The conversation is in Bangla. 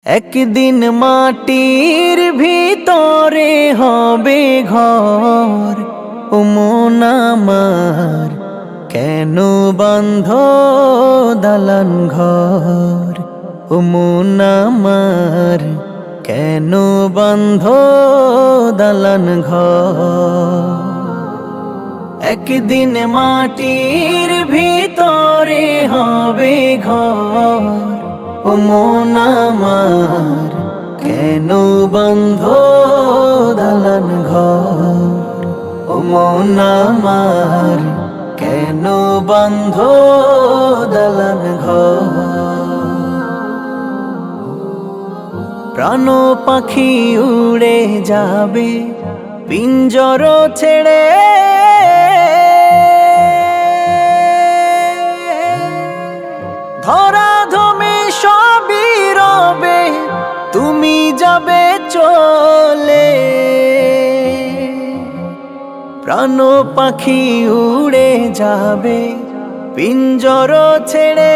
একদিন মাটির ভিতরে হবে ঘর, ও মন আমার কেন বন্ধ দালান ঘর, ও মন আমার কেন বন্ধ দালান ঘর। একদিন মাটির ভিতরে হবে ঘর, ও মন আমার কেন বন্ধ দালান ঘর, ও মন আমার কেন বন্ধ দালান ঘর। প্রাণ পাখি উড়ে যাবে পিঞ্জর ছেড়ে, ধরা ধমে সবই রবে তুমি যাবে চলে। প্রাণ পাখি উড়ে যাবে পিঞ্জর ছেড়ে,